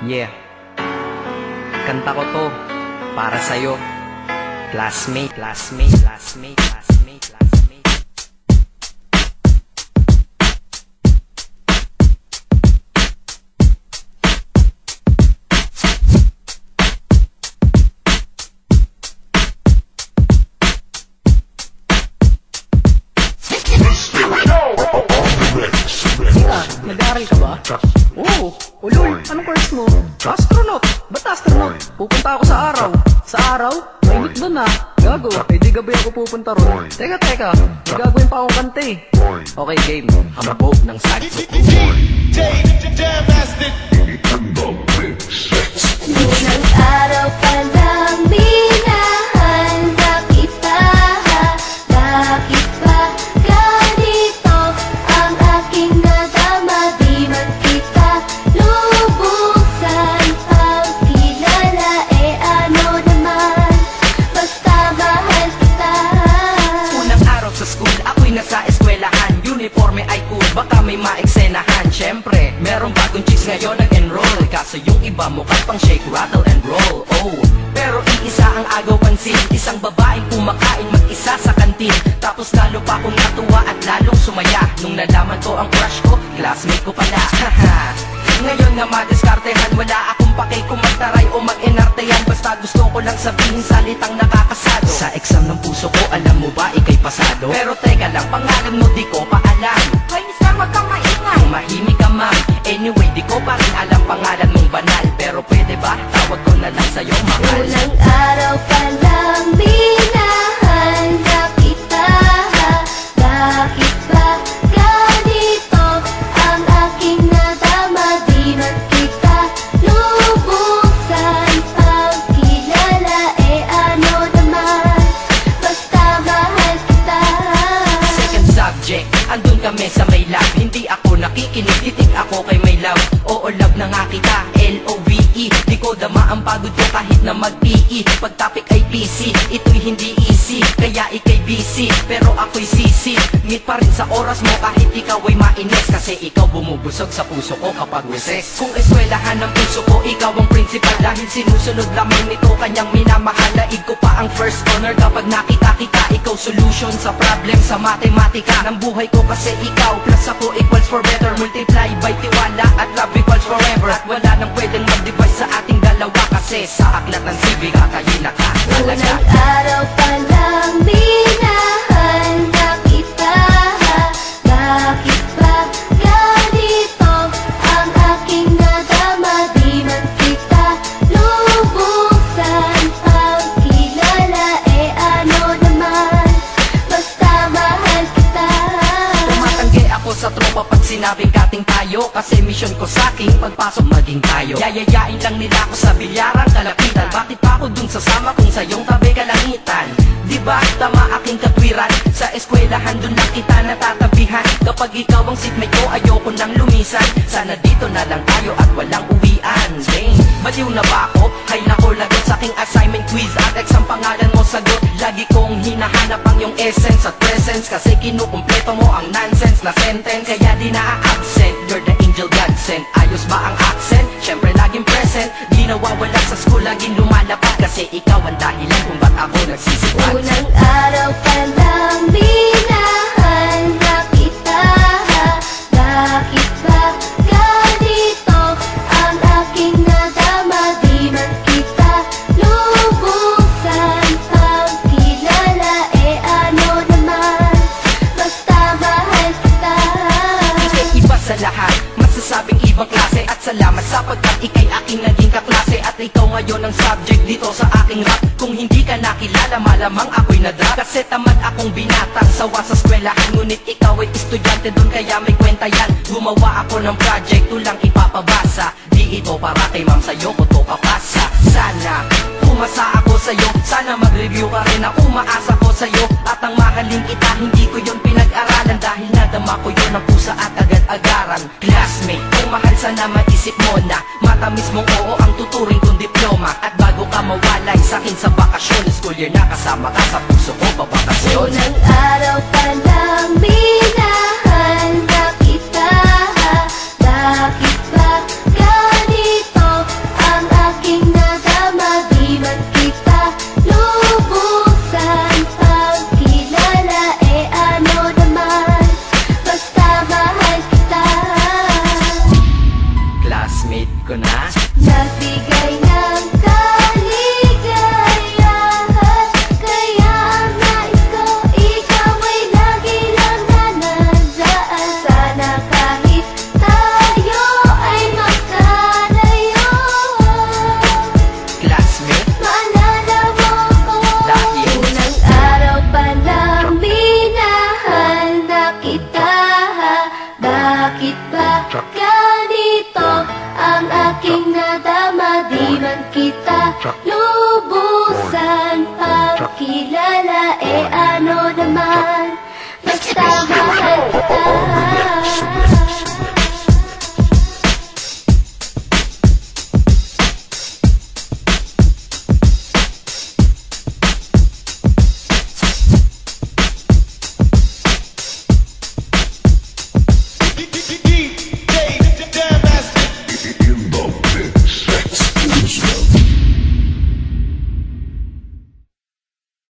Yeah, kanta ko to para sa'yo, classmate, classmate, classmate, classmate, classmate. Nag-aaral ka ba? Oo. Ulol, anong course mo? Astronaut. Ba't astronaut? Pupunta ako sa araw. Sa araw? Mainit doon ah. Gago, eh di gabi ako pupunta ron. Teka, gagawin pa akong kante. Okay, game. Hamabog ng saxo. Unang araw pa lang binahanda kita. Bakit ba ganito ang aking nadama? Di man kita lubusan pagkilala. Eh ano naman, basta mahal kita. Unang araw sa school, ako'y nasa eskwelahan. Uniforme ay cool, baka may maeksenahan. Siyempre, merong bagong chicks ngayon nag-enroll. Kaso yung iba mukhang pang shake, rattle and roll. Oh, pero iisa ang agaw pansin. Isang babaeng kumakain mag-isa sa kantin. Tapos lalo pa akong natuwa at lalong sumaya nung nalaman ko ang crush ko, classmate ko pala. Ngayon na madiskartehan, wala akong pake kung magtaray o mag-enartehan. Basta gusto ko lang sabihin salitang nakakasado. Sa exam ng puso ko, alam mo ba ikay pasado? Pero teka lang, pangalan mo di ko pa alam. Hoy mister, wag kang maingay. Mahimik ka ma'am. Anyway, di ko pa rin alam pangalan mong banal. Pero pwede ba, tawag ko na lang sa'yo mahal. Unang araw pa lang binahanda kita. Bakit ba ganito ang aking nadama? Di man kita lubusan pagkilala. Eh ano naman, basta mahal kita. Second subject, andun kami sa may lab. Hindi ako nakikinig, titig ako kay may love. Oo, love na nga kita, L-O-V-E. Di ko dama ang pagod ko kahit na mag-PE. Pag topic ay PC, ito'y hindi easy. Kaya ikay busy, pero ako'y sisi. Meet pa rin sa oras mo kahit ikaw ay mainis. Kasi ikaw bumubusog sa puso ko kapag recess. Kung eskwelahan ng puso ko, ikaw ang principal. Dahil sinusunod lamang nito kanyang minamahal. Laig ko pa ang first honor kapag nakita kita. Ikaw solution sa problem sa matematika ng buhay ko. Kasi ikaw plus ako equals for better. Multiply by tiwala at love equals forever. At wala nang pwedeng mag-divide sa ating dalawa. Kasi sa aklat ng sibig kakayin na ka talaga. Unang araw pa lang binahanda kita. Bakit ba ganito ang aking nadama? Di man kita lubusan pagkilala. Eh ano naman, basta mahal kita. Tumatanggi ako sa tropa pag sinabing kating tayo. Kasi mission ko sa aking pagpasok maging tayo. Yayayain lang nila ako sa bilyarang kalapitan. Bakit pa ako dun sasama kung sa iyong tabi kalangitan? Diba tama aking katwiran? Sa eskwelahan dun lang kita natatabihan. Kapag ikaw ang seatmate ko, ayoko nang lumisan. Sana dito na lang tayo at walang uwian. Dang, baliw na ba ako? Hay nako, lagot sa aking assignment quiz. At ex ang pangalan mo sagot. Lagi kong hinahanap ang iyong essence at presence. Kasi kinukumpleto mo ang nonsense na sentence. Kaya di na-absent, you're the angel God sent. Ayos ba ang accent? Syempre laging present. Di nawawala sa school, laging lumalapad. Kasi ikaw ang dahilan kung ba't ako nagsisipan. Unang araw pa lang binahanda kita. Bakit ba ganito ang aking nadama? Di man kita lubusan pagkilala. Eh ano naman, basta mahal kita. Ika'y iba sa lahat, masasabing ibang klase. At salamat sapagkat ika'y aking naging kaklase. At ikaw ngayon ang subject dito sa aking rap. Kung hindi ka nakilala, malamang ako'y nadrop. Kasi tamad akong binatang sawa sa eskwelahan. Ngunit ikaw ay estudyante dun kaya may kwenta yan. Gumawa ako ng project, tulang ipapabasa. Di ito para kay ma'am, sa'yo ko to papasa. Sana umasa ako sa'yo, sana mag-review ka rin na umaasa ko sa'yo. At ang mahalin kita, hindi ko yun pinag-aralan. Dahil nadama ko yun ang pusa at agad-agaran. Classmate, kung mahal sana maisip mo na matamis mong oo ang tuturing kong diploma. At bago ka mawalay sa'kin sa bakasyon, school year na kasama ka sa puso ko babakasyon. Unang araw pa lang binahanda kita. Bakit ba ganito Pump it.